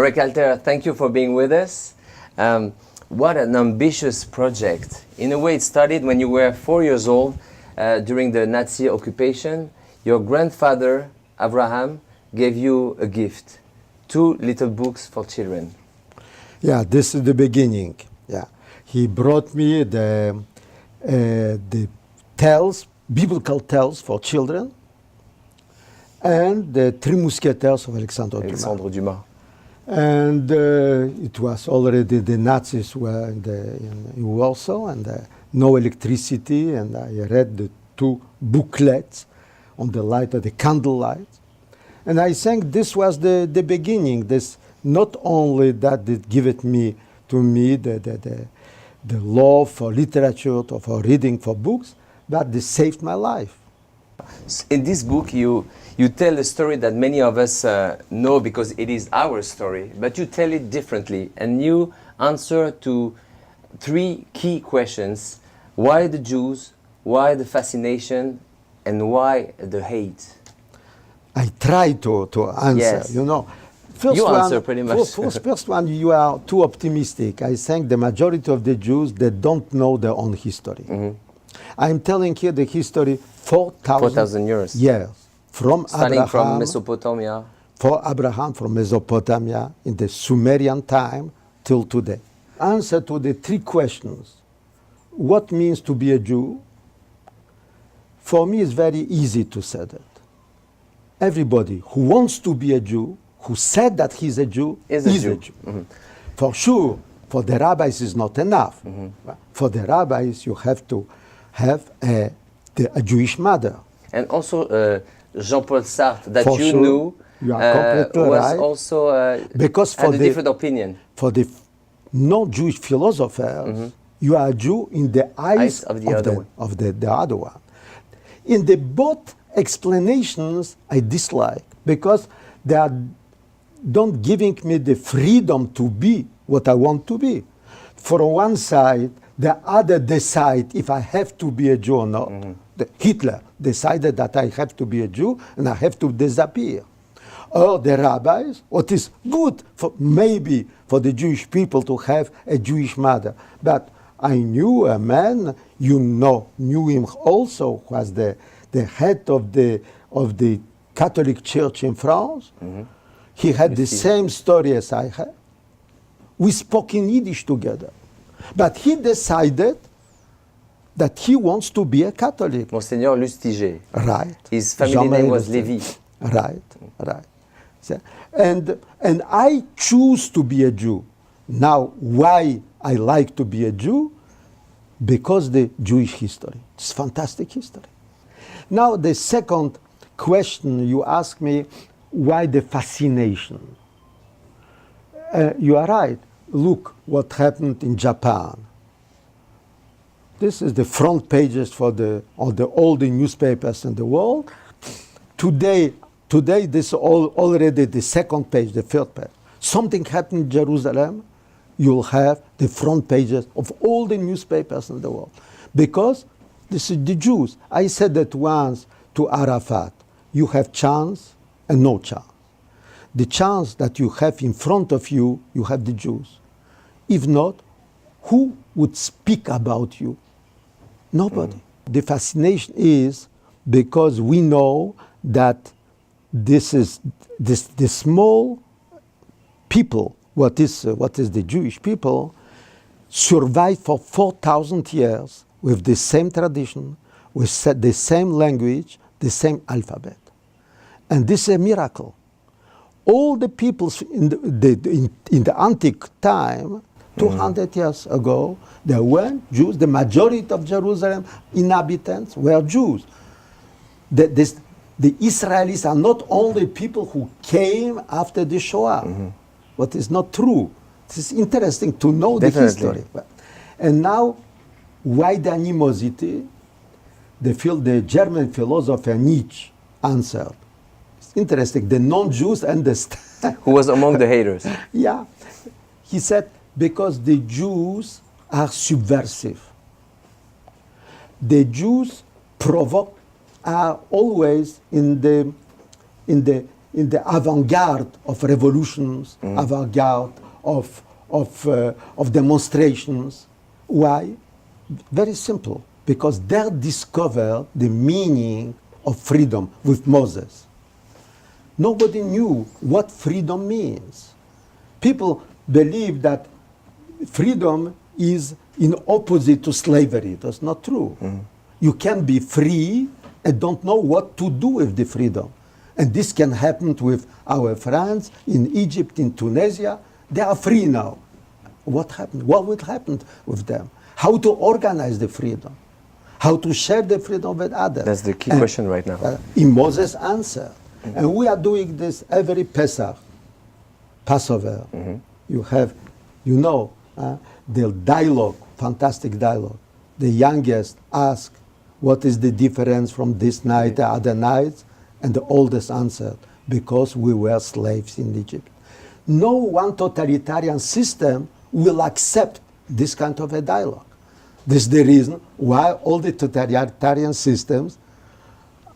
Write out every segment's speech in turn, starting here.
Marek Halter, thank you for being with us. What an ambitious project. In a way, it started when you were 4 years old during the Nazi occupation. Your grandfather, Abraham, gave you a gift, 2 little books for children. Yeah, this is the beginning. Yeah, he brought me the tales, biblical tales for children, and the Three Musketeers of Alexandre Dumas. And it was already the Nazis were in Warsaw, and no electricity, and I read the 2 booklets on the light of the candlelight. And I think this was the beginning. This not only that it gave it to me the love for literature, for reading, for books, but it saved my life. In this book, you tell a story that many of us know because it is our story, but you tell it differently, and you answer to 3 key questions: why the Jews, why the fascination, and why the hate? I try to answer, yes. you know. First you one, answer pretty much. First one, you are too optimistic. I think the majority of the Jews, they don't know their own history. Mm-hmm. I'm telling you the history 4,000 years. Years. From Starting Abraham, from Mesopotamia. For Abraham from Mesopotamia in the Sumerian time till today. Answer to the 3 questions. What means to be a Jew? For me, it's very easy to say that. Everybody who wants to be a Jew, who said that he's a Jew, is a Jew. Mm-hmm. For sure, for the rabbis is not enough. Mm-hmm. For the rabbis, you have to have a Jewish mother. And also Jean-Paul Sartre, that for you sure, knew, you are was right. also because for had a different opinion. For the non-Jewish philosophers, mm-hmm. you are a Jew in the eyes of the other one. In the both explanations, I dislike, because they are don't giving me the freedom to be what I want to be. For one side, the other decide if I have to be a Jew or not. Mm-hmm. Hitler decided that I have to be a Jew and I have to disappear. Or the rabbis, what is good for maybe for the Jewish people to have a Jewish mother. But I knew a man, knew him also, was the head of the Catholic Church in France. Mm-hmm. He had the same story as I had. We spoke in Yiddish together. But he decided that he wants to be a Catholic. Monseigneur Lustiger. Right. His family name was Lévy. Right. And I choose to be a Jew. Now, why I like to be a Jew? Because the Jewish history. It's fantastic history. Now, the second question you ask me, why the fascination? You are right. Look what happened in Japan. This is the front pages for all the newspapers in the world. Today this is already the second page, the third page. Something happened in Jerusalem, you'll have the front pages of all the newspapers in the world. Because this is the Jews. I said that once to Arafat, you have chance and no chance. The chance that you have in front of you, you have the Jews. If not, who would speak about you? Nobody. The fascination is because we know that this is the small people, what is the Jewish people, survived for 4,000 years with the same tradition, with the same language, the same alphabet. And this is a miracle. All the peoples in the antique time, 200 years ago, there were Jews. The majority of Jerusalem inhabitants were Jews. The Israelis are not only people who came after the Shoah, but it's not true. It is interesting to know the history. And now, why the animosity? The German philosopher Nietzsche answered. It's interesting. The non-Jews understand. Who was among the haters? Yeah. He said, because the Jews are subversive. The Jews are always in the in the avant-garde of revolutions, avant-garde of demonstrations. Why? Very simple. Because they discovered the meaning of freedom with Moses. Nobody knew what freedom means. People believe that freedom is in opposite to slavery. That's not true. You can be free and don't know what to do with the freedom. And this can happen with our friends in Egypt, in Tunisia. They are free now. What happened? What would happen with them? How to organize the freedom? How to share the freedom with others? That's the key question right now. In Moses' answer. And we are doing this every Pesach, Passover. You have, the dialogue, fantastic dialogue. The youngest asks, what is the difference from this night to other nights? And the oldest answered, because we were slaves in Egypt. No one totalitarian system will accept this kind of a dialogue. This is the reason why all the totalitarian systems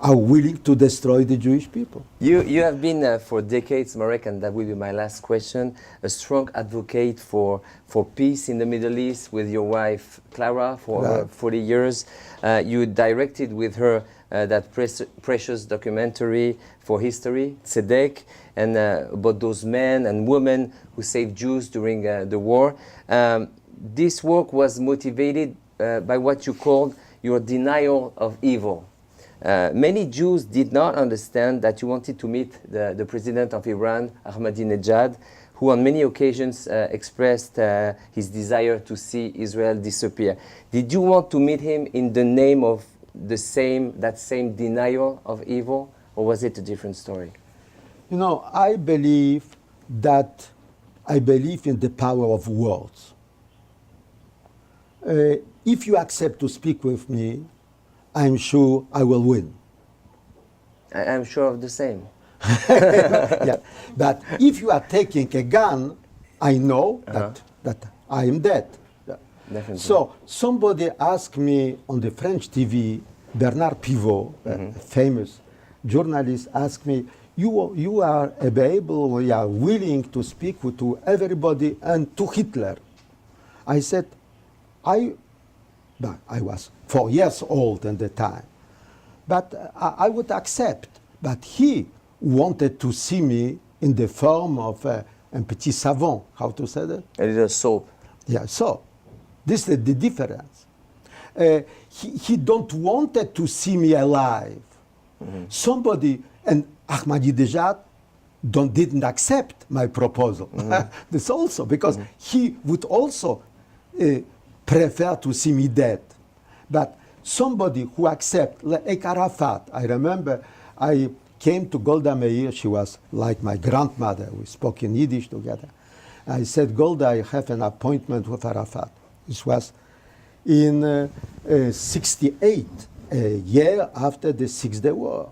are willing to destroy the Jewish people. You have been for decades, Marek, and that will be my last question, a strong advocate for peace in the Middle East with your wife Clara for 40 years. You directed with her that precious documentary for history, Tzedek, and about those men and women who saved Jews during the war. This work was motivated by what you called your denial of evil. Many Jews did not understand that you wanted to meet the president of Iran, Ahmadinejad, who on many occasions expressed his desire to see Israel disappear. Did you want to meet him in the name of that same denial of evil, or was it a different story? I believe in the power of words. If you accept to speak with me, I'm sure I will win. I'm sure of the same. Yeah. But if you are taking a gun, I know that I am dead. Definitely. So somebody asked me on the French TV, Bernard Pivot, a famous journalist, asked me, you are able, you are willing to speak to everybody and to Hitler. I said, I was 4 years old at the time, but I would accept. But he wanted to see me in the form of a petit savon, how to say that? A little soap. Yeah, so this is the difference. He don't wanted to see me alive. Somebody, and Ahmadinejad didn't accept my proposal. This also, because he would also prefer to see me dead. But somebody who accepts, like Arafat, I remember I came to Golda Meir, she was like my grandmother, we spoke in Yiddish together. I said, Golda, I have an appointment with Arafat. This was in 68, a year after the Six-Day War.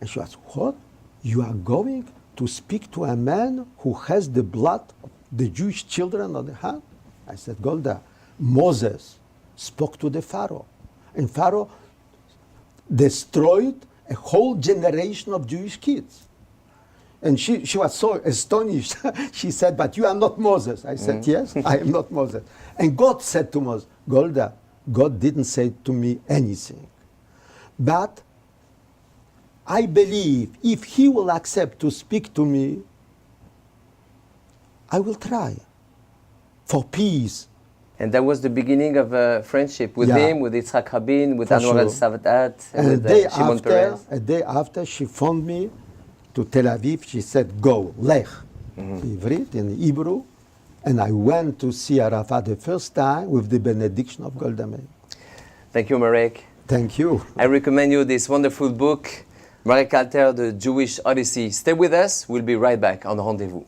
And she was, what? You are going to speak to a man who has the blood of the Jewish children on the hand? I said, Golda, Moses spoke to the Pharaoh. And Pharaoh destroyed a whole generation of Jewish kids. And she was so astonished. She said, but you are not Moses. I said, yes, I am not Moses. And God said to Moses, Golda, God didn't say to me anything. But I believe if he will accept to speak to me, I will try for peace. And that was the beginning of a friendship with him, with Yitzhak Rabin, with Anwar al-Sadat, and with Shimon Perez. A day after, she phoned me to Tel Aviv. She said, go, lech, in Hebrew. And I went to see Arafat the first time with the benediction of Golda Meir. Thank you, Marek. Thank you. I recommend you this wonderful book, Marek Halter, The Jewish Odyssey. Stay with us. We'll be right back on Rendezvous.